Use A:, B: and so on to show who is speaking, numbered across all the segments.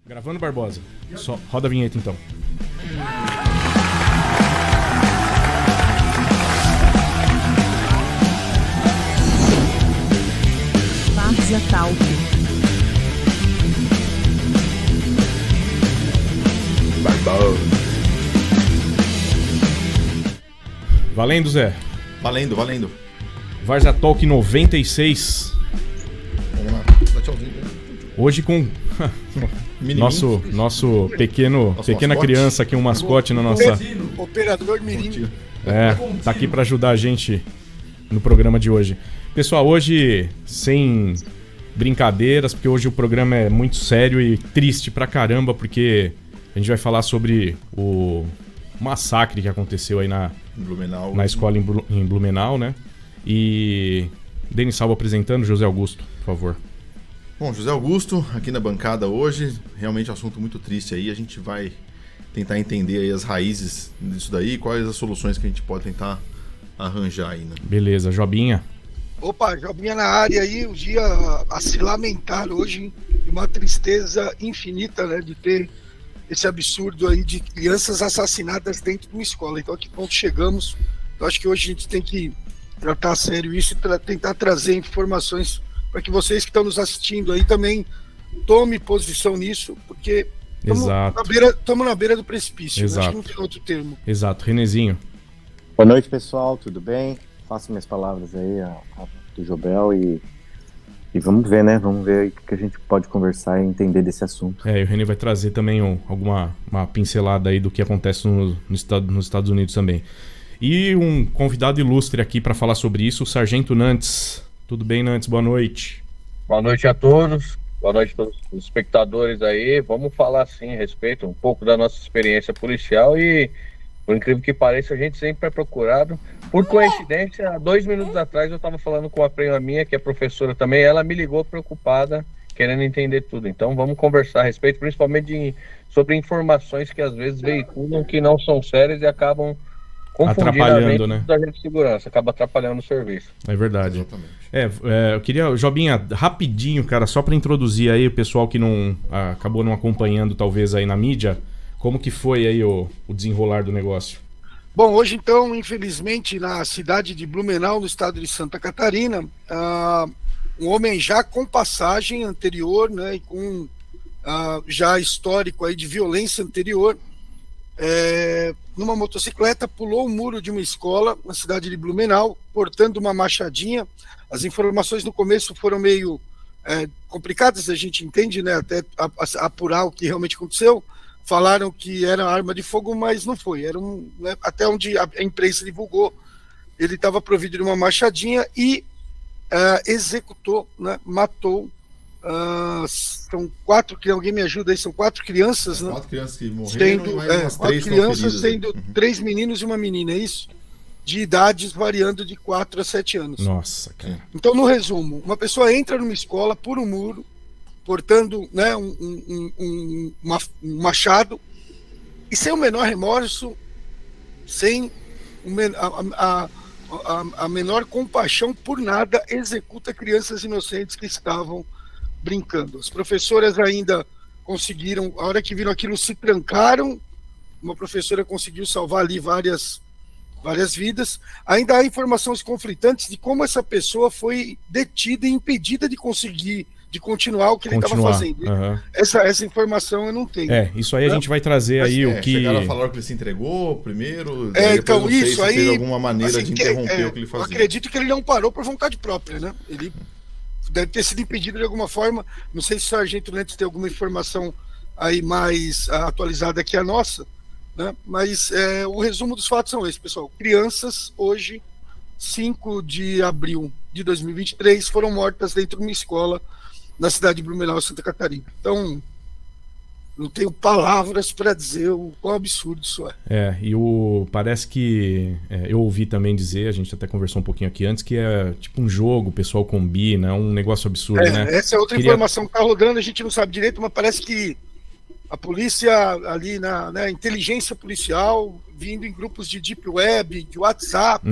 A: Gravando, Barbosa. Só roda a vinheta então.
B: Várzea Talk.
A: Valendo, Zé.
C: Valendo.
A: Várzea Talk 96.
C: Vamos lá, dá tchauzinho.
A: Hoje com nosso pequena
C: mascote.
A: criança aqui, um mascote na nossa...
D: Operador Mirim.
A: Tá aqui pra ajudar a gente no programa de hoje. Pessoal, hoje sem brincadeiras, porque hoje o programa é muito sério e triste pra caramba, porque a gente vai falar sobre o massacre que aconteceu aí na escola em Blumenau, né? E Denis Salvo apresentando, José Augusto, por favor.
C: Bom, José Augusto, aqui na bancada hoje, realmente assunto muito triste aí, a gente vai tentar entender aí as raízes disso daí, quais as soluções que a gente pode tentar arranjar aí, né?
A: Beleza, Jobinha.
D: Opa, Jobinha na área aí, um dia a se lamentar hoje de uma tristeza infinita, né, de ter esse absurdo aí de crianças assassinadas dentro de uma escola. Então, a que ponto chegamos? Eu acho que hoje a gente tem que tratar a sério isso e tentar trazer informações para que vocês que estão nos assistindo aí também tomem posição nisso, porque estamos na beira do precipício. Acho que não tem outro termo.
A: Exato, Renezinho.
E: Boa noite, pessoal, tudo bem? Faço minhas palavras aí, a do Jobel, e vamos ver, né? Vamos ver aí o que a gente pode conversar e entender desse assunto.
A: E o René vai trazer também uma pincelada aí do que acontece nos Estados Unidos também. E um convidado ilustre aqui para falar sobre isso, o Sargento Nantes. Tudo bem, Nantes? Boa noite.
F: Boa noite a todos. Boa noite a todos os espectadores aí. Vamos falar, sim, a respeito um pouco da nossa experiência policial e, por incrível que pareça, a gente sempre é procurado. Por coincidência, 2 minutos atrás eu estava falando com uma prima minha, que é professora também, ela me ligou preocupada, querendo entender tudo. Então vamos conversar a respeito, principalmente sobre informações que às vezes veiculam que não são sérias e acabam confundindo
A: atrapalhando, né?
F: Da gente de segurança, acaba atrapalhando o serviço.
A: É verdade.
C: Exatamente.
A: Eu queria, Jobinha, rapidinho, cara, só para introduzir aí o pessoal que acabou não acompanhando talvez aí na mídia, como que foi aí o desenrolar do negócio?
D: Bom, hoje então, infelizmente, na cidade de Blumenau, no estado de Santa Catarina, um homem já com passagem anterior, né, e com já histórico aí de violência anterior, numa motocicleta pulou o muro de uma escola na cidade de Blumenau, portando uma machadinha. As informações no começo foram meio complicadas, a gente entende, né, até apurar o que realmente aconteceu. Falaram que era arma de fogo, mas não foi. Era né, até onde a imprensa divulgou, ele estava provido de uma machadinha e executou, né, matou. São 4, que alguém me ajuda aí, são 4 crianças, né?
C: 4 crianças que morreram,
D: sendo,
C: mais umas
D: 4
C: 3
D: crianças, sendo 3 meninos e uma menina, é isso? De idades variando de 4 a 7 anos.
A: Nossa, cara.
D: Então, no resumo, uma pessoa entra numa escola por um muro, portando, né, um machado, e sem o menor remorso, sem a menor compaixão por nada, executa crianças inocentes que estavam brincando. As professoras ainda conseguiram, a hora que viram aquilo, se trancaram. Uma professora conseguiu salvar ali várias vidas. Ainda há informações conflitantes de como essa pessoa foi detida e impedida de conseguir, de continuar o que ele estava fazendo.
A: Uhum.
D: Essa informação eu não tenho.
A: Isso aí a gente vai trazer aí o que...
C: Chegaram a falar que ele se entregou primeiro,
D: então
C: não sei
D: isso
C: se
D: aí...
C: teve alguma maneira de interromper o que ele fazia.
D: Eu acredito que ele não parou por vontade própria, né? Ele deve ter sido impedido de alguma forma. Não sei se o Sargento Nantes tem alguma informação aí mais atualizada que a nossa, né? Mas o resumo dos fatos são esses, pessoal. Crianças, hoje, 5 de abril de 2023, foram mortas dentro de uma escola na cidade de Blumenau, Santa Catarina. Então, não tenho palavras para dizer o quão absurdo isso é.
A: Parece que eu ouvi também dizer, a gente até conversou um pouquinho aqui antes, que é tipo um jogo, o pessoal combina, um negócio absurdo, né?
D: Essa é outra informação que está rodando, a gente não sabe direito, mas parece que a polícia ali na inteligência policial, vindo em grupos de deep web, de WhatsApp,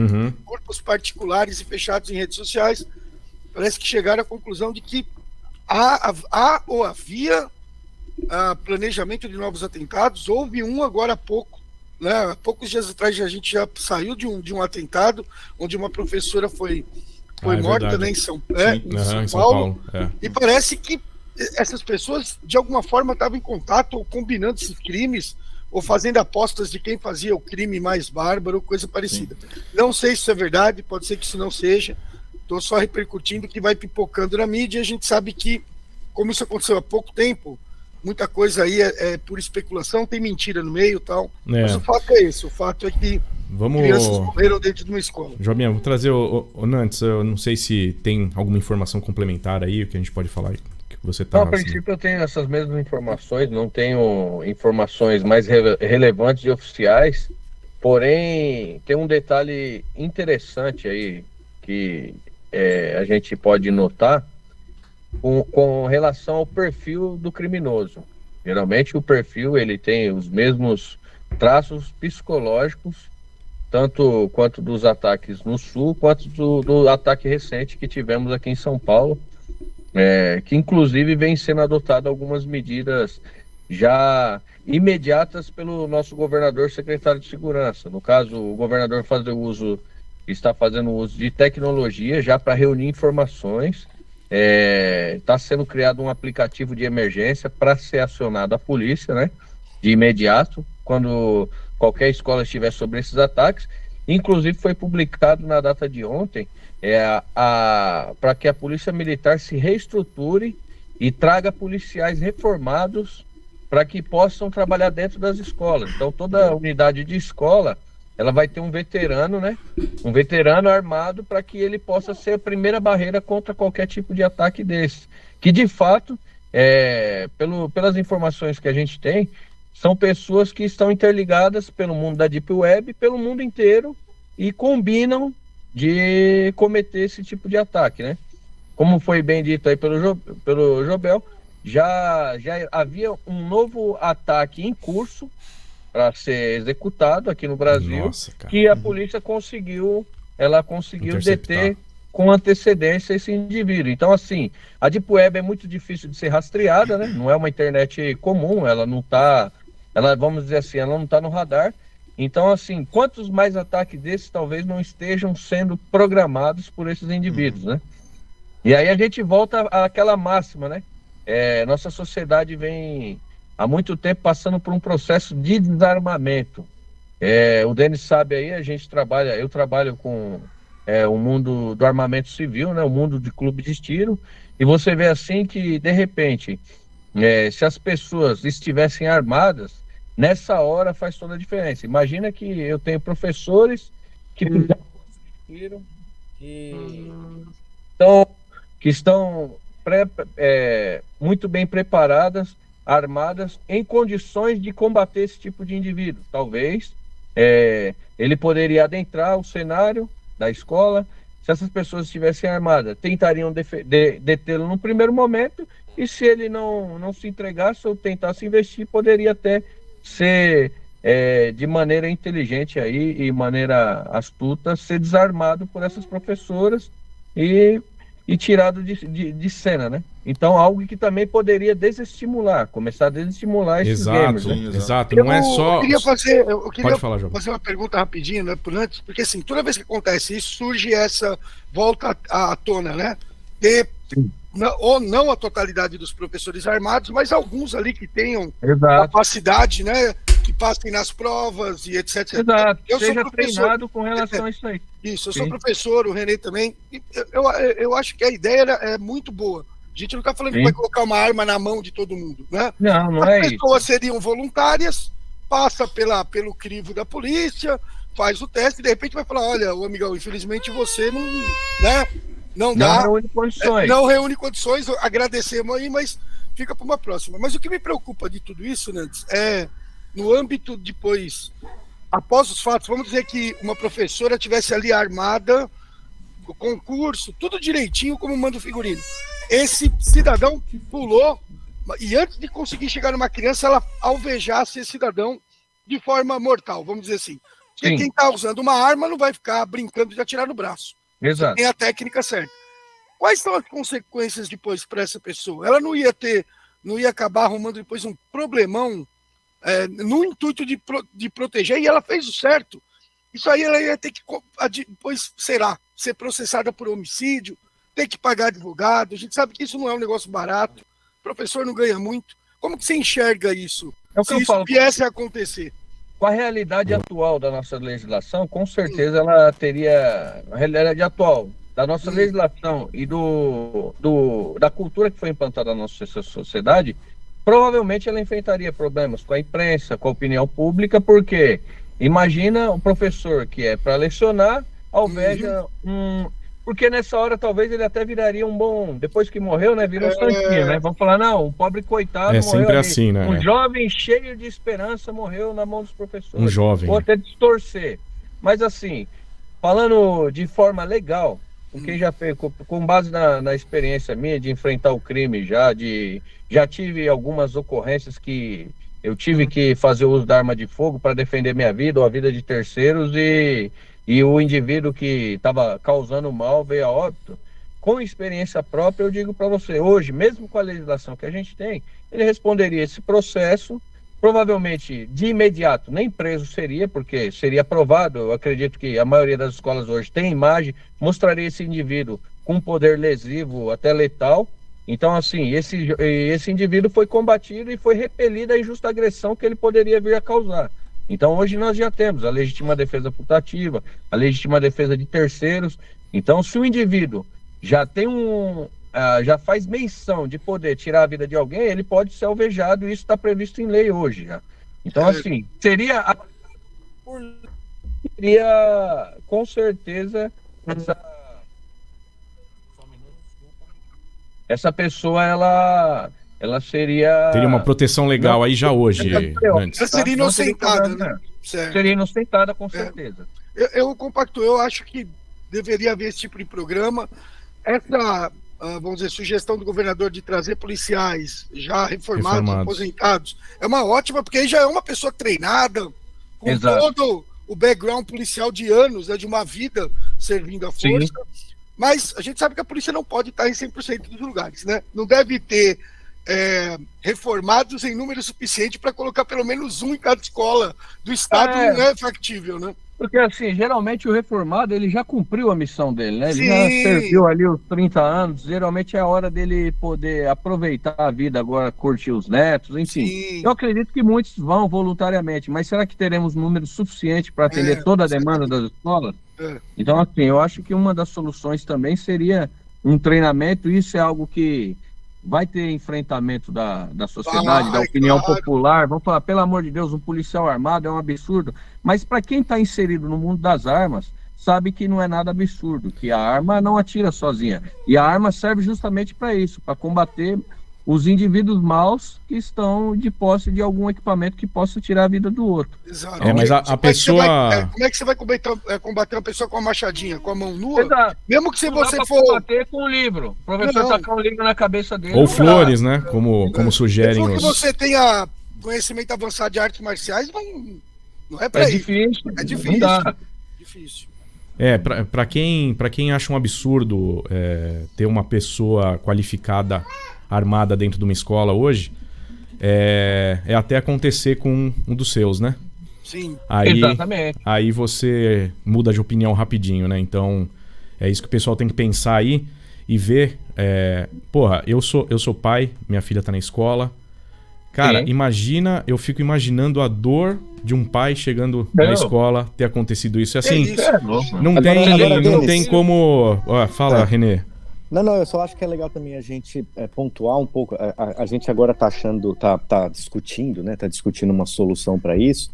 D: grupos particulares e fechados em redes sociais, parece que chegaram à conclusão de que há ou havia planejamento de novos atentados. Houve um agora há pouco, né? Há poucos dias atrás a gente já saiu de um atentado onde uma professora foi morta,
A: verdade.
D: né, em São
A: Em São
D: Paulo.
A: É.
D: E parece que essas pessoas, de alguma forma, estavam em contato ou combinando esses crimes ou fazendo apostas de quem fazia o crime mais bárbaro, coisa parecida. Não sei se isso é verdade, pode ser que isso não seja. Estou só repercutindo que vai pipocando na mídia, e a gente sabe que, como isso aconteceu há pouco tempo, muita coisa aí é por especulação, tem mentira no meio e tal. Mas o fato é esse, o fato é que crianças morreram dentro de uma escola.
A: Jobinha, vou trazer o Nantes, eu não sei se tem alguma informação complementar aí, que a gente pode falar, que você tá...
F: Não, a princípio eu tenho essas mesmas informações, não tenho informações mais relevantes e oficiais, porém tem um detalhe interessante aí que a gente pode notar com relação ao perfil do criminoso. Geralmente o perfil ele tem os mesmos traços psicológicos, tanto quanto dos ataques no Sul, quanto do ataque recente que tivemos aqui em São Paulo, que inclusive vem sendo adotado algumas medidas já imediatas pelo nosso governador secretário de segurança. No caso, o governador está fazendo uso de tecnologia já para reunir informações. Está sendo criado um aplicativo de emergência para ser acionado a polícia, né, de imediato, quando qualquer escola estiver sobre esses ataques. Inclusive foi publicado na data de ontem para que a Polícia Militar se reestruture e traga policiais reformados para que possam trabalhar dentro das escolas. Então toda unidade de escola ela vai ter um veterano, né? Um veterano armado para que ele possa ser a primeira barreira contra qualquer tipo de ataque desse. Que de fato, pelas informações que a gente tem, são pessoas que estão interligadas pelo mundo da Deep Web, pelo mundo inteiro, e combinam de cometer esse tipo de ataque, né? Como foi bem dito aí pelo Jobel, já havia um novo ataque em curso para ser executado aqui no Brasil.
A: Nossa,
F: que a polícia conseguiu deter com antecedência esse indivíduo. Então, assim, a Deep Web é muito difícil de ser rastreada, né? Não é uma internet comum, ela não está, vamos dizer assim, ela não está no radar. Então, assim, quantos mais ataques desses talvez não estejam sendo programados por esses indivíduos, né? E aí a gente volta àquela máxima, né? Nossa sociedade vem há muito tempo passando por um processo de desarmamento. O Denis sabe aí, eu trabalho com o mundo do armamento civil, né? O mundo de clube de tiro, e você vê assim que, de repente, se as pessoas estivessem armadas, nessa hora faz toda a diferença. Imagina que eu tenho professores que estão muito bem preparadas, armadas, em condições de combater esse tipo de indivíduo. Talvez ele poderia adentrar o cenário da escola. Se essas pessoas estivessem armadas, tentariam detê-lo no primeiro momento, e se ele não se entregasse ou tentasse investir, poderia até ser de maneira inteligente aí, e maneira astuta, ser desarmado por essas professoras e tirado de cena, né? Então, algo que também poderia começar a desestimular esses gamers. Né?
A: Exato, não é só...
D: Eu queria
A: falar,
D: fazer uma pergunta rapidinho, né, por antes, porque assim, toda vez que acontece isso, surge essa volta à tona, né? Ou não a totalidade dos professores armados, mas alguns ali que tenham capacidade, né? Que passem nas provas e etc.
F: Exato, seja treinado com relação a isso aí.
D: Isso, eu sou professor, o Renê também. Eu acho que a ideia é muito boa. A gente não está falando que vai colocar uma arma na mão de todo mundo, né?
F: Não é isso.
D: As pessoas seriam voluntárias, passa pelo crivo da polícia, faz o teste e de repente vai falar, olha, ô amigão, infelizmente você não reúne condições. Não reúne condições, agradecemos aí, mas fica para uma próxima. Mas o que me preocupa de tudo isso, Nantes, no âmbito depois, após os fatos, vamos dizer que uma professora tivesse ali armada, o concurso, tudo direitinho como manda o figurino. Esse cidadão pulou, e antes de conseguir chegar numa criança, ela alvejasse esse cidadão de forma mortal, vamos dizer assim. Porque quem está usando uma arma não vai ficar brincando de atirar no braço.
F: Exato.
D: Tem a técnica certa. Quais são as consequências depois para essa pessoa? Ela não ia ter não ia acabar arrumando depois um problemão no intuito de proteger, e ela fez o certo. Isso aí ela ia ter que depois, sei lá, ser processada por homicídio, ter que pagar advogado. A gente sabe que isso não é um negócio barato, o professor não ganha muito. Como que você enxerga isso?
F: É o que
D: Se
F: eu
D: isso
F: falo.
D: viesse a acontecer?
F: Com a realidade atual da nossa legislação, com certeza ela teria. A realidade atual da nossa legislação e da cultura que foi implantada na nossa sociedade, provavelmente ela enfrentaria problemas com a imprensa, com a opinião pública, porque imagina um professor que é para lecionar, alveja porque nessa hora talvez ele até viraria um bom, depois que morreu, né, vira um santinho, né? Vamos falar, não, um pobre coitado morreu
A: sempre
F: ali.
A: assim, né?
F: Um jovem cheio de esperança morreu na mão dos professores.
A: Um jovem.
F: Ou até distorcer. Mas assim, falando de forma legal, com quem já fez, com base na experiência minha de enfrentar o crime já tive algumas ocorrências que eu tive que fazer uso da arma de fogo para defender minha vida ou a vida de terceiros e o indivíduo que estava causando mal veio a óbito. Com experiência própria, eu digo para você, hoje, mesmo com a legislação que a gente tem, ele responderia esse processo, provavelmente de imediato nem preso seria, porque seria provado, eu acredito que a maioria das escolas hoje tem imagem, mostraria esse indivíduo com poder lesivo, até letal. Então, assim, esse indivíduo foi combatido e foi repelido a injusta agressão que ele poderia vir a causar. Então, hoje nós já temos a legítima defesa putativa, a legítima defesa de terceiros. Então, se o indivíduo já tem já faz menção de poder tirar a vida de alguém, ele pode ser alvejado, e isso está previsto em lei hoje já. Então, assim, seria com certeza essa pessoa, ela seria...
A: Teria uma proteção legal aí já hoje, antes.
D: Ela seria inocentada, né?
F: Seria inocentada, com certeza.
D: Eu compacto, eu acho que deveria haver esse tipo de programa. Essa, vamos dizer, sugestão do governador de trazer policiais já reformados, aposentados, é uma ótima, porque aí já é uma pessoa treinada, com
F: Exato.
D: todo o background policial de anos, de uma vida servindo à força. Sim. Mas a gente sabe que a polícia não pode estar em 100% dos lugares, né? Não deve ter reformados em número suficiente para colocar pelo menos um em cada escola do estado, não é factível, né?
F: Porque, assim, geralmente o reformado, ele já cumpriu a missão dele, né? Ele
D: Sim.
F: já serviu ali os 30 anos, geralmente é a hora dele poder aproveitar a vida agora, curtir os netos, enfim. Sim. Eu acredito que muitos vão voluntariamente, mas será que teremos número suficiente para atender toda a demanda das escolas? Então, assim, eu acho que uma das soluções também seria um treinamento, isso é algo que vai ter enfrentamento da sociedade, da opinião popular. Vamos falar, pelo amor de Deus, um policial armado é um absurdo. Mas para quem está inserido no mundo das armas, sabe que não é nada absurdo, que a arma não atira sozinha. E a arma serve justamente para isso, para combater os indivíduos maus que estão de posse de algum equipamento que possa tirar a vida do outro.
D: Exato.
A: Mas a pessoa...
D: como é que você vai combater uma pessoa com uma machadinha, com a mão nua?
F: Exato.
D: Mesmo que se você
F: for... combater com um livro. O professor tacar um livro na cabeça dele.
A: Ou flores, né? Como sugerem
D: os... que você tenha conhecimento avançado de artes marciais, não é pra
F: isso. Difícil.
D: É difícil.
F: Não dá.
D: Difícil.
A: Pra quem acha um absurdo ter uma pessoa qualificada armada dentro de uma escola hoje, até acontecer com um dos seus, né?
D: Sim,
F: exatamente.
A: Aí você muda de opinião rapidinho, né? Então, é isso que o pessoal tem que pensar aí e ver. Porra, eu sou pai, minha filha tá na escola. Cara, eu fico imaginando a dor de um pai chegando na escola, ter acontecido isso. Assim, não tem como... Fala, Renê.
E: Não, eu só acho que é legal também a gente pontuar um pouco. A gente agora tá discutindo, né? Tá discutindo uma solução para isso.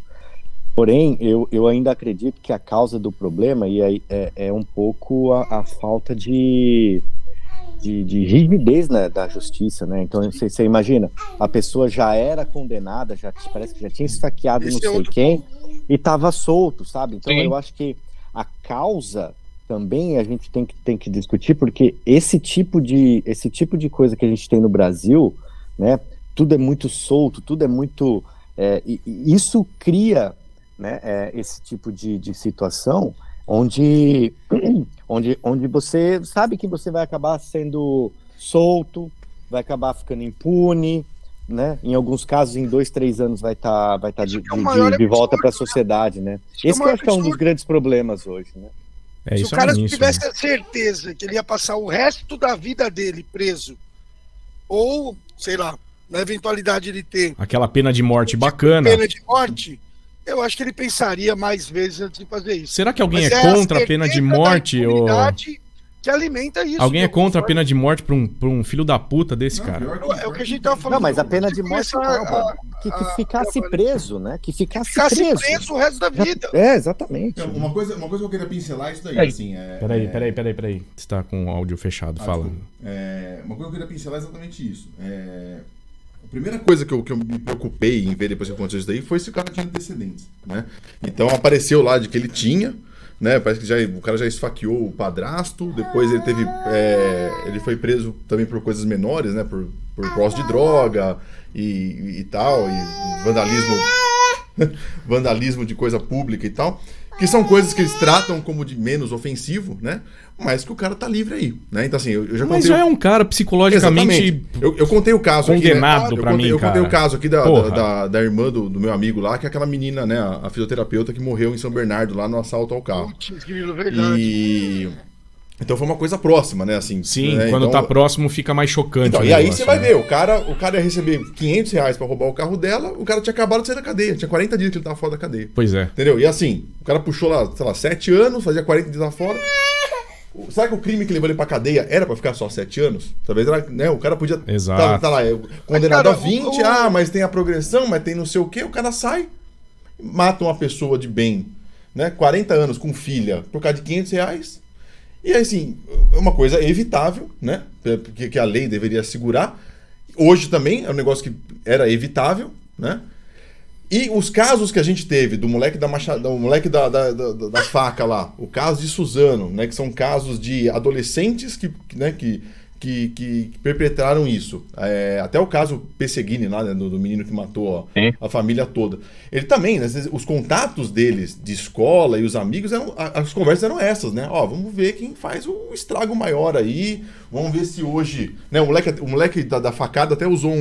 E: Porém, eu ainda acredito que a causa do problema é um pouco a falta de rigidez, né, da justiça, né? Então você imagina, a pessoa já era condenada, parece que já tinha esfaqueado não sei quem e estava solto, sabe? Então eu acho que a causa também a gente tem que discutir, porque esse tipo de coisa que a gente tem no Brasil, né? Tudo é muito solto, tudo é muito... e isso cria, né, esse tipo de situação onde você sabe que você vai acabar sendo solto, vai acabar ficando impune, né? Em alguns casos, em 2, 3 anos vai estar
D: Isso que é o maior
E: de volta
D: absurdo,
E: para a
D: né?
E: sociedade, né?
D: Isso que é o
E: Esse que eu
D: maior
E: acho que é um dos
D: absurdo.
E: grandes problemas hoje, né?
A: É
D: Se
A: isso
D: o cara
A: é início,
D: tivesse
A: né?
D: a certeza que ele ia passar o resto da vida dele preso, ou, sei lá, na eventualidade de ter
A: Aquela pena de morte bacana.
D: pena de morte, eu acho que ele pensaria mais vezes antes de fazer isso.
A: Será que alguém
D: Mas
A: é contra a pena de
D: certeza da
A: morte? Ou...
D: impunidade que alimenta isso.
A: Alguém
D: de
A: é contra a
D: alguma
A: pena de morte pra um filho da puta desse,
C: Não,
A: cara?
C: pior
D: forma. É o que a gente tava falando.
E: Não, mas a pena de morte
D: Começar
E: não, que ficasse preso, né? Que ficasse preso.
D: o resto da vida.
E: É, exatamente.
C: Uma coisa que eu queria pincelar é isso daí,
F: É.
C: assim.
A: Peraí. Você tá com o áudio fechado, fala.
C: Desculpa. Uma coisa que eu queria pincelar é exatamente isso. A primeira coisa que eu me preocupei em ver depois que aconteceu isso daí foi se o cara tinha antecedentes, né? Então apareceu lá de que ele tinha, né? Parece que o cara já esfaqueou o padrasto, depois ele teve, ele foi preso também por coisas menores, né? Por posse de droga e tal, e vandalismo de coisa pública e tal, que são coisas que eles tratam como de menos ofensivo, né? Mas que o cara tá livre aí, né? Então assim, eu já
A: Mas
C: contei...
A: já é um cara psicologicamente
C: Exatamente. Eu contei o caso
A: condenado
C: aqui, né?
A: pra mim,
C: Eu contei
A: cara.
C: o caso aqui
A: Porra.
C: da irmã do meu amigo lá, que é aquela menina, né? A fisioterapeuta que morreu em São Bernardo, lá no assalto ao carro.
D: Putz, grilo, verdade.
C: E... Então foi uma coisa próxima, né? Assim,
A: Sim,
C: né?
A: quando
C: então...
A: tá próximo fica mais chocante.
C: Então,
A: o
C: e aí
A: negócio,
C: você vai
A: né?
C: ver, o cara ia receber R$500 pra roubar o carro dela, o cara tinha acabado de sair da cadeia, tinha 40 dias que ele tava fora da cadeia.
A: Pois é.
C: Entendeu? E assim, o cara puxou lá, sei lá, 7 anos, fazia 40 dias lá fora. Será que o crime que levou ele pra cadeia era pra ficar só 7 anos? Talvez era, né? O cara podia
A: Exato.
C: tá lá, condenado
D: Mas, cara,
C: a 20, mas tem a progressão, mas tem não sei o quê, o cara sai, mata uma pessoa de bem, né? 40 anos com filha, por causa de R$500. E aí, assim, é uma coisa evitável, né? Que a lei deveria assegurar. Hoje também é um negócio que era evitável, né? E os casos que a gente teve do moleque da machada, do moleque da faca lá, o caso de Suzano, né, que são casos de adolescentes que perpetraram isso. Até o caso Pesseguini lá, né, do menino que matou a família toda. Ele também, né, os contatos deles de escola e os amigos, as conversas eram essas, né? Ó, vamos ver quem faz o estrago maior aí, vamos ver se hoje... Né, o moleque da facada até usou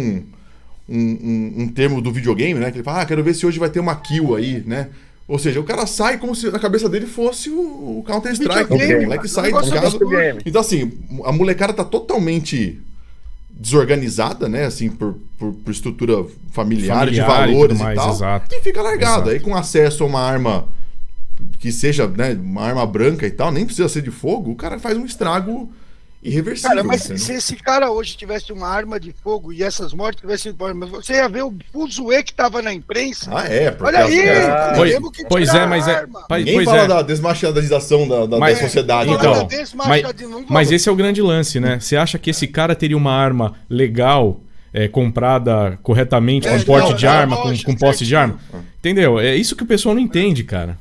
C: um termo do videogame, né? Que ele fala, quero ver se hoje vai ter uma kill aí, né? Ou seja, o cara sai como se na cabeça dele fosse o Counter-Strike.
D: Videogame,
C: O moleque sai de casa. Então, assim, a molecada tá totalmente desorganizada, né? Assim, por estrutura familiar de valores
A: tudo mais,
C: e tal.
A: exato.
C: E fica largado.
A: Exato.
C: Aí com acesso a uma arma que seja, né, uma arma branca e tal, nem precisa ser de fogo, o cara faz um estrago irreversível.
D: Cara, mas
C: entendeu?
D: se esse cara hoje tivesse uma arma de fogo e essas mortes tivessem... Mas você ia ver o fuzuê que tava na imprensa.
C: Porque
D: Olha aí,
C: exatamente.
A: Pois é, mas é...
C: Ninguém
A: Pois
C: fala
A: é.
C: da desmachadização da
A: Mas-
C: sociedade.
A: então,
C: Não.
A: Mas esse é o grande lance, né? Você acha que esse cara teria uma arma legal, comprada corretamente, com porte de arma, com posse de arma? Entendeu? É isso que o pessoal não entende, cara.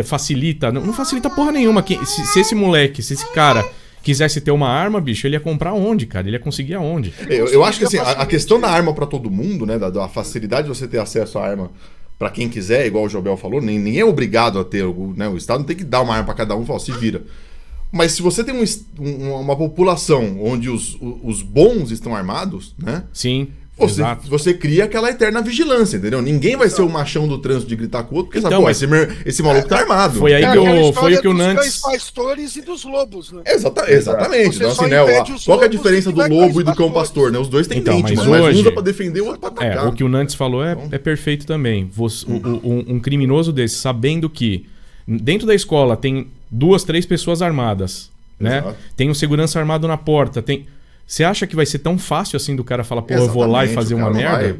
A: Facilita. Não facilita porra nenhuma. Se esse cara quisesse ter uma arma, bicho, ele ia comprar onde, cara? Ele ia conseguir aonde?
C: Eu acho que assim, a questão da arma pra todo mundo, né? Da facilidade de você ter acesso à arma pra quem quiser, igual o Jobel falou, ninguém é obrigado a ter, né? O Estado não tem que dar uma arma pra cada um e falar, se vira. Mas se você tem uma população onde os bons estão armados, né?
A: Sim. Exato.
C: Você cria aquela eterna vigilância, entendeu? Ninguém vai ser o machão do trânsito de gritar com o outro, porque
A: Então,
C: sabe, esse maluco tá armado.
A: Foi aí foi o que o
D: dos
A: Nantes...
D: cães pastores e dos lobos, né?
C: Exatamente.
D: Você
C: Então,
D: só
C: assim, né,
D: impede os
C: qual que é a
D: lobos
C: diferença
D: que
C: do
D: vai
C: lobo
D: com
C: e do
D: os
C: cão
D: pastores.
C: pastor, né? Os dois têm
A: Então,
C: dente,
A: mas
C: mas um
A: hoje-
C: usa pra defender, o outro pra atacar.
A: O que o Nantes falou é perfeito também. Um criminoso desse, sabendo que dentro da escola tem 2, 3 pessoas armadas, né?
C: Exato.
A: Tem um segurança armado na porta, Você acha que vai ser tão fácil assim do cara falar, pô, eu vou lá e fazer uma merda?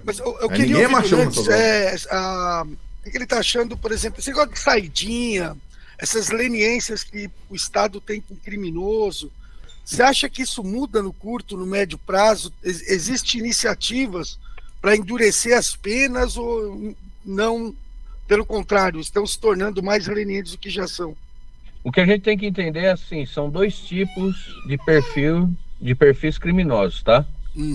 D: Mas eu
C: Aí
D: queria
C: ninguém é
D: ouvir
C: machão
D: do Nantes,
C: nessas
D: o que ele tá achando, por exemplo, esse negócio de saidinha, essas leniências que o Estado tem com o criminoso. Você acha que isso muda no curto, no médio prazo? Existem iniciativas para endurecer as penas ou não? Pelo contrário, estão se tornando mais lenientes do que já são?
F: O que a gente tem que entender é assim, são 2 tipos de perfis criminosos, tá?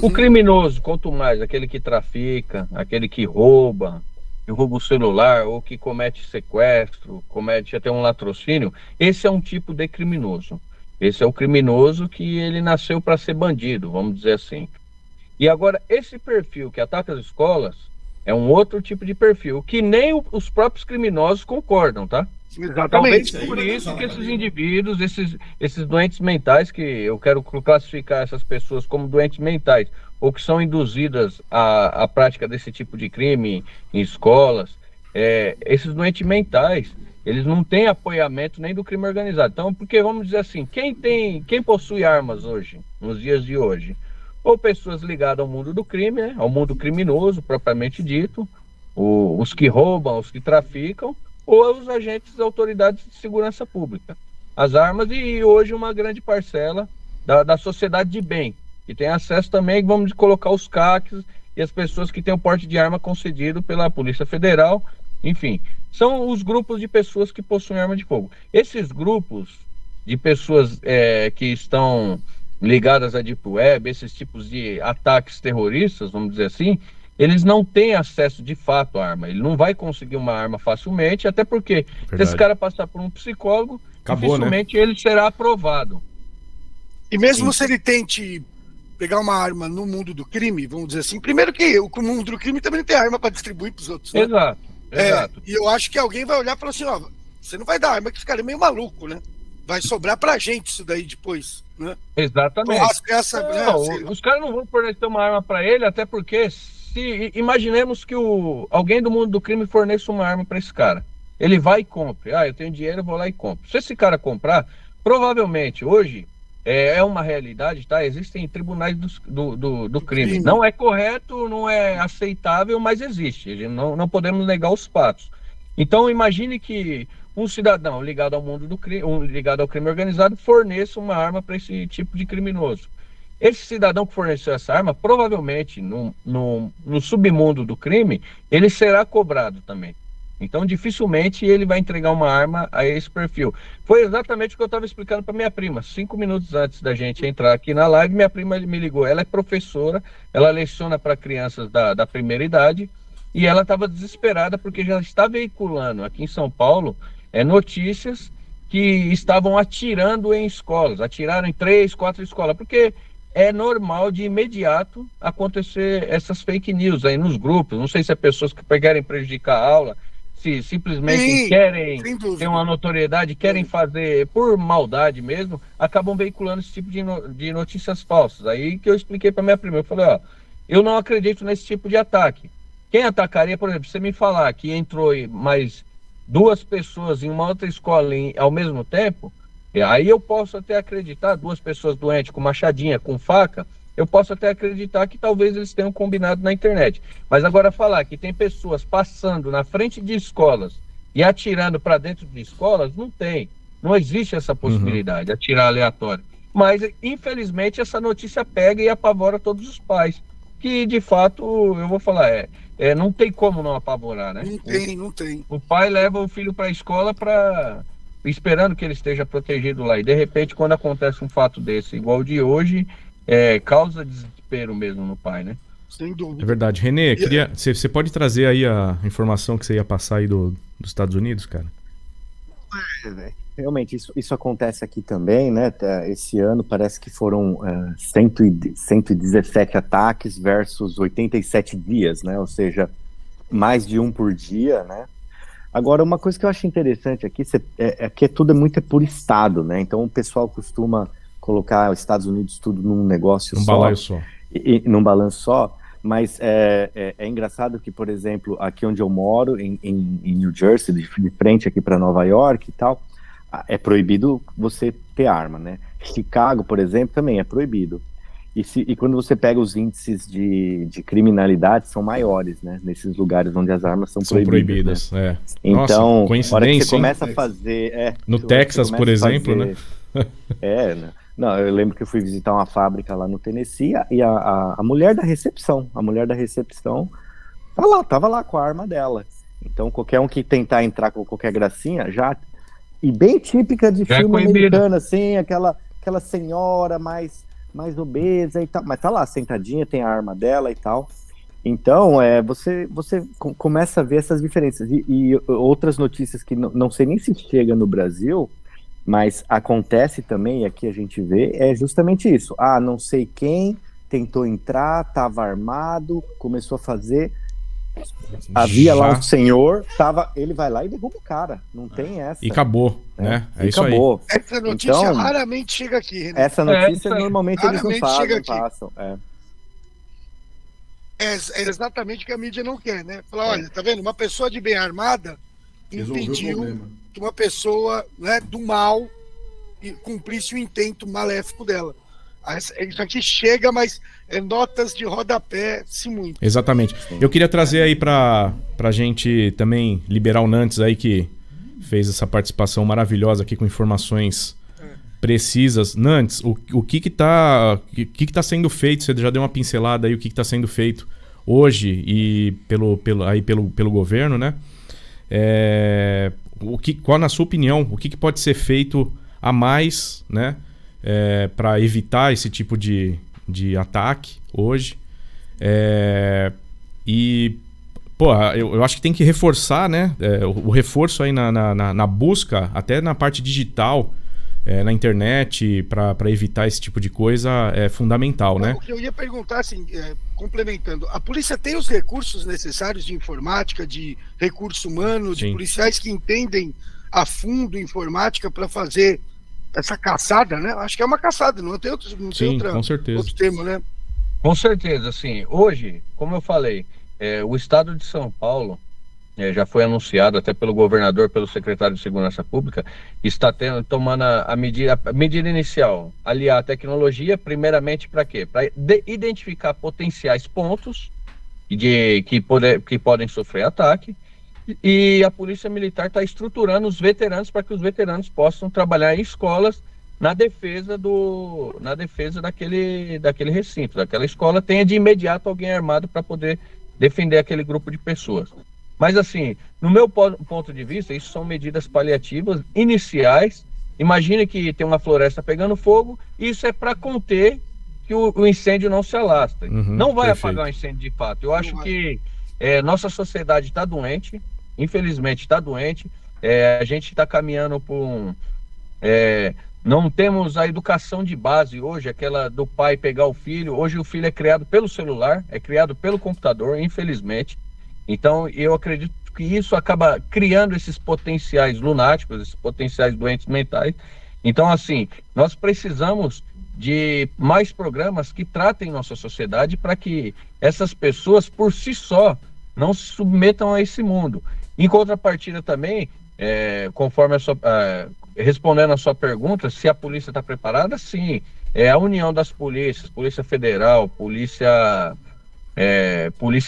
F: O criminoso, quanto mais aquele que trafica, aquele que rouba o celular, ou que comete sequestro, comete até um latrocínio, esse é um tipo de criminoso. Esse é o criminoso que ele nasceu para ser bandido, vamos dizer assim. E agora, esse perfil que ataca as escolas é um outro tipo de perfil, que nem os próprios criminosos concordam, tá? Talvez
D: Exatamente.
F: por isso que esses indivíduos, esses doentes mentais, que eu quero classificar essas pessoas como doentes mentais, ou que são induzidas à prática desse tipo de crime em escolas, esses doentes mentais, eles não têm apoiamento nem do crime organizado. Então, porque vamos dizer assim, quem possui armas hoje, nos dias de hoje? Ou pessoas ligadas ao mundo do crime, né? Ao mundo criminoso, propriamente dito, os que roubam, os que traficam, ou os agentes das autoridades de segurança pública. As armas e hoje uma grande parcela da sociedade de bem, que tem acesso também, vamos colocar os CACs e as pessoas que têm o porte de arma concedido pela Polícia Federal, enfim, são os grupos de pessoas que possuem arma de fogo. Esses grupos de pessoas que estão ligadas à Deep Web, esses tipos de ataques terroristas, vamos dizer assim, eles não têm acesso de fato à arma. Ele não vai conseguir uma arma facilmente, até porque se esse cara passar por um psicólogo,
A: Acabou,
F: dificilmente ele será aprovado.
D: E mesmo se ele tente pegar uma arma no mundo do crime, vamos dizer assim, primeiro que o mundo do crime também tem arma para distribuir para os outros, né?
F: Exato.
D: E eu acho que alguém vai olhar e falar assim, ó, você não vai dar arma, que esse cara é meio maluco, né? Vai sobrar pra gente isso daí depois, né?
F: Exatamente. Os caras não vão fornecer uma arma para ele, até porque se imaginemos que alguém do mundo do crime forneça uma arma para esse cara. Ele vai e compra. Eu tenho dinheiro, eu vou lá e compro. Se esse cara comprar, provavelmente, hoje, é uma realidade, tá? Existem tribunais do crime. Não é correto, não é aceitável, mas existe. Não podemos negar os fatos. Então, imagine que um cidadão ligado ao mundo do crime, ligado ao crime organizado, forneça uma arma para esse tipo de criminoso. Esse cidadão que forneceu essa arma, provavelmente, no submundo do crime, ele será cobrado também. Então, dificilmente ele vai entregar uma arma a esse perfil. Foi exatamente o que eu estava explicando para minha prima. 5 minutos antes da gente entrar aqui na live, minha prima me ligou. Ela é professora, ela leciona para crianças da primeira idade, e ela estava desesperada porque já está veiculando aqui em São Paulo notícias que estavam atirando em escolas. Atiraram em 3, 4 escolas, porque é normal de imediato acontecer essas fake news aí nos grupos. Não sei se é pessoas que querem prejudicar a aula, se simplesmente querem ter uma notoriedade, querem fazer por maldade mesmo, acabam veiculando esse tipo de notícias falsas. Aí que eu expliquei para minha prima, eu falei, eu não acredito nesse tipo de ataque. Quem atacaria, por exemplo, você me falar que entrou mais 2 pessoas em uma outra escola ao mesmo tempo, aí eu posso até acreditar, 2 pessoas doentes com machadinha, com faca, eu posso até acreditar que talvez eles tenham combinado na internet. Mas agora falar que tem pessoas passando na frente de escolas e atirando para dentro de escolas, não tem. Não existe essa possibilidade, atirar aleatório. Mas, infelizmente, essa notícia pega e apavora todos os pais. Que, de fato, eu vou falar, não tem como não apavorar, né?
D: Não tem.
F: O pai leva o filho para a escola esperando que ele esteja protegido lá. E, de repente, quando acontece um fato desse, igual o de hoje, causa desespero mesmo no pai, né?
D: Sem dúvida.
A: É verdade. Renê, você pode trazer aí a informação que você ia passar aí dos Estados Unidos, cara?
E: Realmente, isso acontece aqui também, né? Esse ano parece que foram 117 ataques versus 87 dias, né? Ou seja, mais de um por dia, né? Agora, uma coisa que eu acho interessante aqui é que tudo muito por estado, né? Então, o pessoal costuma colocar os Estados Unidos tudo num negócio
A: num balaio só.
E: Num balanço só. Mas é engraçado que, por exemplo, aqui onde eu moro, em New Jersey, de frente aqui para Nova York e tal, é proibido você ter arma, né? Chicago, por exemplo, também é proibido. E quando você pega os índices de criminalidade, são maiores, né? Nesses lugares onde as armas são proibidas.
A: Né?
E: Então,
A: nossa,
E: a hora que você começa a fazer...
A: no Texas, por exemplo, né?
E: Não, eu lembro que eu fui visitar uma fábrica lá no Tennessee e a mulher da recepção, tava lá com a arma dela. Então, qualquer um que tentar entrar com qualquer gracinha, e bem típica de filme americano, assim, aquela senhora mais obesa e tal, mas tá lá sentadinha, tem a arma dela e tal. Então, você começa a ver essas diferenças. E outras notícias que não sei nem se chega no Brasil, mas acontece também, e aqui a gente vê, é justamente isso. Não sei quem tentou entrar, estava armado, começou a fazer. Havia lá um senhor, ele vai lá e derruba o cara. Não tem essa.
A: E acabou, né? É
E: e
A: isso
E: acabou.
A: aí.
D: Essa notícia
E: Então,
D: raramente chega aqui, Renan.
E: Essa notícia normalmente eles não
D: raramente chega
E: passam.
D: É exatamente o que a mídia não quer, né? Falar, olha, tá vendo? Uma pessoa de bem armada impediu que uma pessoa, né, do mal cumprisse o intento maléfico dela. Isso aqui chega, mas é notas de rodapé, se muito.
A: Exatamente. Eu queria trazer aí pra gente também liberar o Nantes aí, que fez essa participação maravilhosa aqui com informações precisas. Nantes, o que tá sendo feito? Você já deu uma pincelada aí, o que tá sendo feito hoje e pelo governo, né? Qual, na sua opinião, o que pode ser feito a mais, né? Para evitar esse tipo de ataque hoje. Eu acho que tem que reforçar, né? O reforço aí na busca, até na parte digital, na internet, para evitar esse tipo de coisa, é fundamental, né?
D: O que eu ia perguntar, assim, complementando, a polícia tem os recursos necessários de informática, de recurso humano, de policiais que entendem a fundo informática para fazer essa caçada, né? Acho que é uma caçada, não tem outro,
A: com certeza.
D: Outro termo, né?
F: Com certeza, assim, hoje, como eu falei, o estado de São Paulo, já foi anunciado até pelo governador, pelo secretário de Segurança Pública, está tomando a medida inicial, aliar a tecnologia, primeiramente para quê? Para identificar potenciais pontos que podem sofrer ataque, e a Polícia Militar está estruturando os veteranos para que os veteranos possam trabalhar em escolas na defesa daquele recinto, daquela escola, tenha de imediato alguém armado para poder defender aquele grupo de pessoas. Mas assim, no meu ponto de vista, isso são medidas paliativas iniciais. Imagine que tem uma floresta pegando fogo, isso é para conter que o incêndio não se alastre. Não vai apagar o incêndio de fato. Eu acho que nossa sociedade está doente, infelizmente está doente. A gente está caminhando por não temos a educação de base hoje, aquela do pai pegar o filho. Hoje o filho é criado pelo celular, é criado pelo computador, infelizmente. Então eu acredito que isso acaba criando esses potenciais lunáticos, esses potenciais doentes mentais. Então, assim, nós precisamos de mais programas que tratem nossa sociedade para que essas pessoas, por si só, não se submetam a esse mundo. Em contrapartida também, conforme respondendo a sua pergunta, se a polícia está preparada, sim. A união das polícias, Polícia Federal, Polícia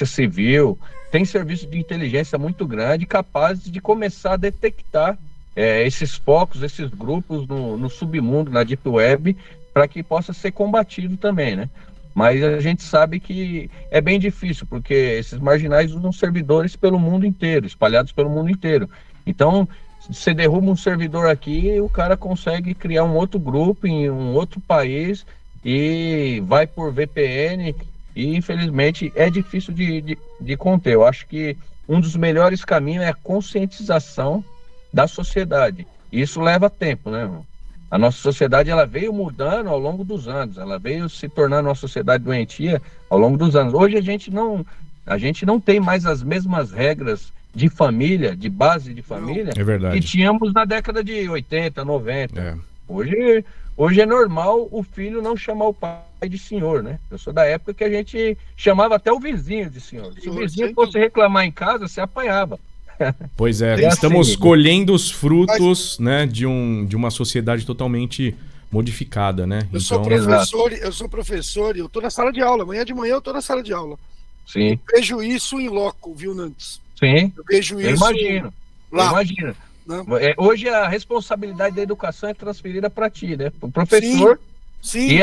F: Civil, tem serviço de inteligência muito grande, capazes de começar a detectar esses focos, esses grupos no submundo, na Deep Web, para que possa ser combatido também, né? Mas a gente sabe que é bem difícil, porque esses marginais usam servidores pelo mundo inteiro, espalhados pelo mundo inteiro. Então, você derruba um servidor aqui, o cara consegue criar um outro grupo em um outro país e vai por VPN e, infelizmente, é difícil de conter. Eu acho que um dos melhores caminhos é a conscientização da sociedade. E isso leva tempo, né, irmão? A nossa sociedade, ela veio mudando ao longo dos anos, ela veio se tornando uma sociedade doentia ao longo dos anos. Hoje a gente não tem mais as mesmas regras de família, de base de família, que tínhamos na década de 80, 90. Hoje é normal o filho não chamar o pai de senhor, né? Eu sou da época que a gente chamava até o vizinho de senhor. Se o vizinho fosse reclamar em casa, você apanhava.
A: Pois estamos colhendo os frutos, né, de uma sociedade totalmente modificada, né?
D: Eu sou professor e eu tô na sala de aula. Amanhã de manhã eu tô na sala de aula.
F: Sim.
D: Eu vejo isso em loco, viu, Nantes?
F: Sim.
D: Eu vejo isso.
F: Imagino. Hoje a responsabilidade da educação é transferida para ti, né? O professor. Sim.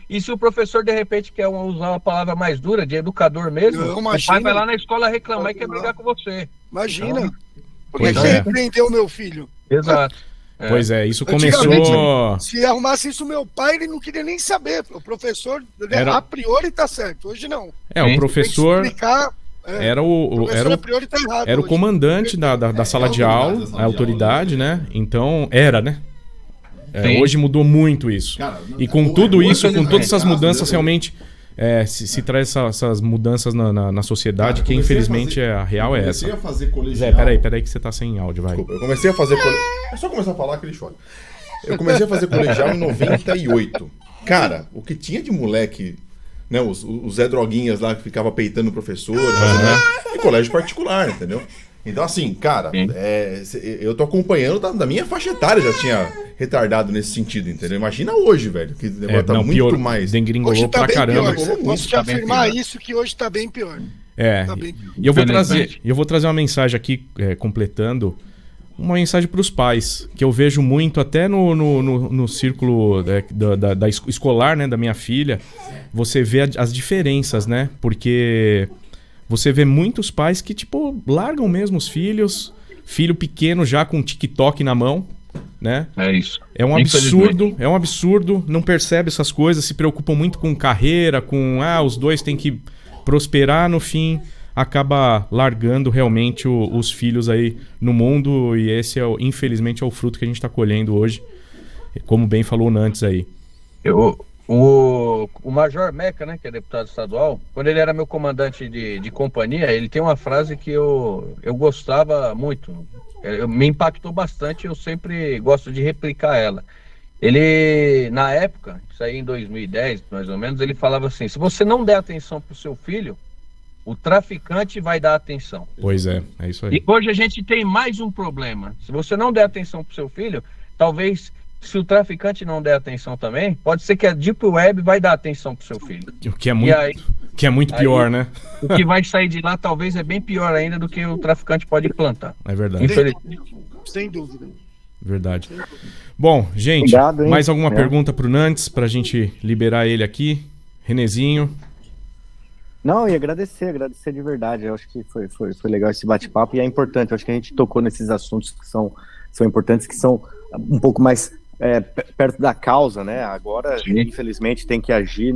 F: E se o professor de repente quer usar uma palavra mais dura, de educador mesmo, o pai vai lá na escola reclamar e quer brigar com você.
D: Imagina. Então, por que você repreendeu o meu filho?
F: Exato.
A: Pois isso começou...
D: Se arrumasse isso meu pai, ele não queria nem saber. O professor, a priori, tá certo. Hoje não.
A: O professor... Era o comandante da sala de aula, a autoridade, né? Então, né? Hoje mudou muito isso. E com tudo isso, com todas essas mudanças, realmente se traz essas mudanças na sociedade,
C: Cara,
A: que infelizmente a real é essa.
C: Eu comecei a fazer colegial.
A: Zé, peraí que você tá sem áudio, vai.
C: Desculpa, eu comecei a fazer É só começar a falar que ele chora. Eu comecei a fazer colegial em 98. Cara, o que tinha de moleque, né? Os Zé Droguinhas lá que ficava peitando o professor, em colégio particular, entendeu? Então, assim, cara, eu tô acompanhando da minha faixa etária, já tinha retardado nesse sentido, entendeu? Imagina hoje, velho, que tá muito
A: pior,
C: mais.
A: dengringolou
D: Hoje tá
A: pra
D: bem
A: caramba.
D: pior. Posso te afirmar isso, que hoje tá bem pior. Tá bem pior.
A: E eu vou trazer uma mensagem aqui, completando, uma mensagem para os pais, que eu vejo muito até no círculo da escolar, né, da minha filha. Você vê as diferenças, né? Porque você vê muitos pais que, tipo, largam mesmo os filhos, filho pequeno já com TikTok na mão, né?
F: É isso.
A: É um absurdo, não percebe essas coisas, se preocupam muito com carreira, com, os dois têm que prosperar, no fim acaba largando realmente os filhos aí no mundo, e esse infelizmente é o fruto que a gente está colhendo hoje, como bem falou o Nantes aí.
F: O Major Meca, né, que é deputado estadual, quando ele era meu comandante de companhia, ele tem uma frase que eu gostava muito, me impactou bastante, eu sempre gosto de replicar ela. Ele, na época, isso aí em 2010, mais ou menos, ele falava assim: se você não der atenção pro seu filho, o traficante vai dar atenção.
A: Pois é isso aí.
F: E hoje a gente tem mais um problema. Se você não der atenção pro seu filho, talvez, se o traficante não der atenção também, pode ser que a Deep Web vai dar atenção pro seu filho.
A: O que é muito pior, né?
F: O que vai sair de lá talvez é bem pior ainda do que o traficante pode plantar.
A: É verdade.
F: Infelizmente.
D: Sem dúvida.
A: Verdade. Bom, gente,
E: Obrigado,
A: mais alguma pergunta pro Nantes pra gente liberar ele aqui? Renezinho?
E: Não, e agradecer de verdade. Eu acho que foi legal esse bate-papo, e é importante. Eu acho que a gente tocou nesses assuntos que são importantes, que são um pouco mais perto da causa, né? Agora, infelizmente, tem que agir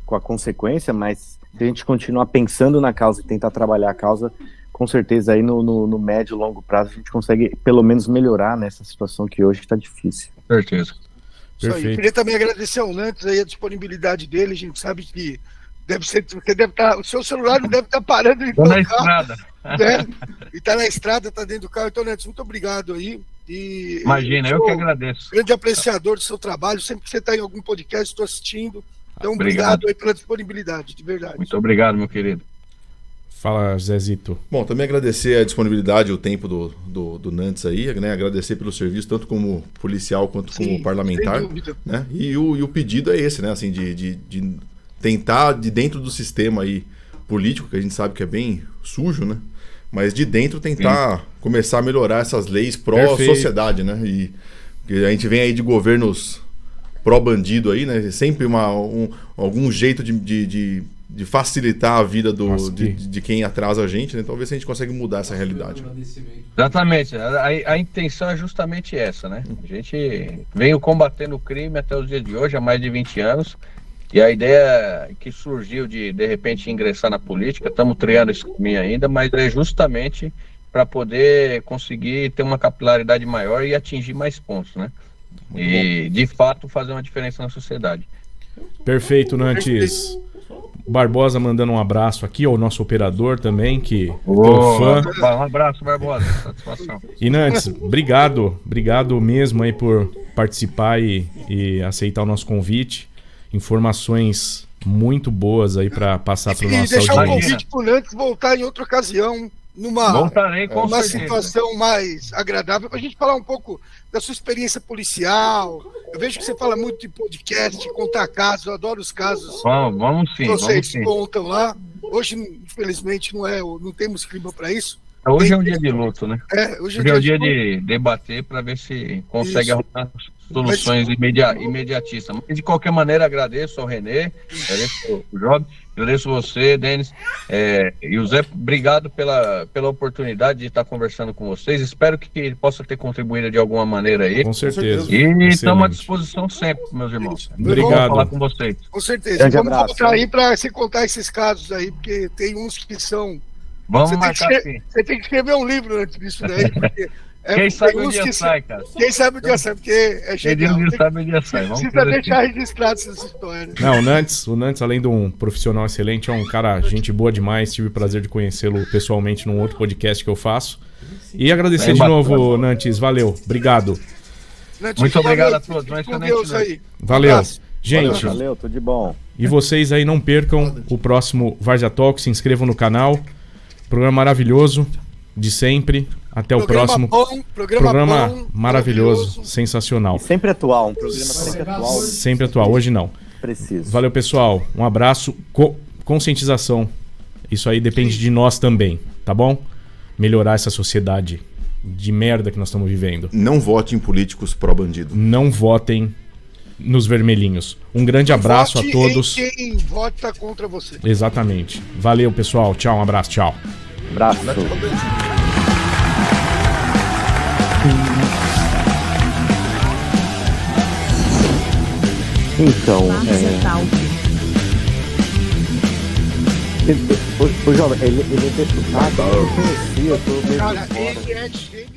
E: com a consequência, mas se a gente continuar pensando na causa e tentar trabalhar a causa, com certeza aí no médio e longo prazo a gente consegue pelo menos melhorar nessa situação que hoje está difícil.
F: Certeza.
A: Perfeito.
D: Eu queria também agradecer ao Nantes aí a disponibilidade dele. A gente sabe que o seu celular não deve estar parando de tocar,
F: na estrada,
D: né? E tá na estrada, tá dentro do carro. Então, Nantes, muito obrigado aí. E
F: imagina, eu que agradeço.
D: Grande apreciador do seu trabalho. Sempre que você está em algum podcast, estou assistindo. Então, obrigado aí pela disponibilidade, de verdade.
F: Muito obrigado, meu querido.
A: Fala, Zezito.
C: Bom, também agradecer a disponibilidade e o tempo do Nantes aí, né? Agradecer pelo serviço, tanto como policial quanto como parlamentar.
D: Sem dúvida.
C: Né? E o pedido é esse, né? Assim, de tentar, de dentro do sistema aí político, que a gente sabe que é bem sujo, né? Mas de dentro tentar começar a melhorar essas leis pró-sociedade, né? E a gente vem aí de governos pró-bandido aí, né? Sempre algum jeito de facilitar a vida de quem atrasa a gente, né? Então, ver se a gente consegue mudar essa realidade.
F: Exatamente. A intenção é justamente essa, né? A gente veio combatendo o crime até os dias de hoje, há mais de 20 anos. E a ideia que surgiu de repente, ingressar na política, estamos triando esse caminho ainda, mas é justamente para poder conseguir ter uma capilaridade maior e atingir mais pontos, né? E, de fato, fazer uma diferença na sociedade.
A: Perfeito, Nantes. Barbosa mandando um abraço aqui ao nosso operador também, que
F: fã. Um abraço, Barbosa. Satisfação.
A: E Nantes, obrigado mesmo aí por participar e aceitar o nosso convite. Informações muito boas aí para passar para o nosso audiência.
D: E deixar um convite pro Nantes voltar em outra ocasião, numa situação mais agradável, para a gente falar um pouco da sua experiência policial. Eu vejo que você fala muito de podcast, contar casos, eu adoro os casos.
F: Vamos sim.
D: Que vocês contam lá. Hoje, infelizmente, não temos clima para isso.
F: Hoje é um dia de luto, né?
D: Hoje
F: é o dia de debater para ver se consegue arrumar soluções imediatistas. Mas, de qualquer maneira, agradeço ao Renê, agradeço ao Job, agradeço você, Denis, e o Zé, obrigado pela oportunidade de estar conversando com vocês. Espero que ele possa ter contribuído de alguma maneira aí.
A: Com certeza.
F: E estamos à disposição sempre, meus irmãos.
A: Obrigado.
F: Falar com vocês.
D: Com certeza. Vamos voltar aí para se contar esses casos aí, porque tem uns que são...
F: Vamos marcar sim.
D: Você tem que escrever um livro antes disso daí, porque
F: Quem sabe o dia sai, cara.
D: Quem sabe o dia sai, porque é genial.
F: Quem sabe o dia sai. Vamos
D: Precisa
F: fazer
D: deixar
F: assim.
D: registrado essas histórias.
A: Não, o Nantes, além de um profissional excelente, é um cara, gente boa demais. Tive o prazer de conhecê-lo pessoalmente num outro podcast que eu faço. E agradecer de novo, Nantes. Valeu. Obrigado.
F: Muito obrigado a todos. Uma
D: Com
F: excelente
D: Deus
F: noite.
D: aí.
A: Valeu.
D: abraço.
A: Gente,
E: Valeu, tudo de bom.
A: e vocês aí não percam o próximo Várzea Talk. Se inscrevam no canal. Programa maravilhoso de sempre. Até o próximo.
D: Bom,
A: Programa
D: bom,
A: maravilhoso, sensacional.
E: E sempre atual, um programa sempre atual.
A: Sempre atual, hoje não.
E: Preciso.
A: Valeu, pessoal. Um abraço. Conscientização. Isso aí depende de nós também, tá bom? Melhorar essa sociedade de merda que nós estamos vivendo.
C: Não vote em políticos pró-bandido.
A: Não votem nos vermelhinhos. Um grande abraço a
D: Vote
A: todos.
D: em quem vota contra você.
A: Exatamente. Valeu, pessoal. Tchau, um abraço. Tchau.
E: Abraço. Então,
B: Várzea Talk.
E: o jovem, ele é deputado, eu não conhecia, eu tô meio
D: Cara,
E: por fora.
D: ele é genial.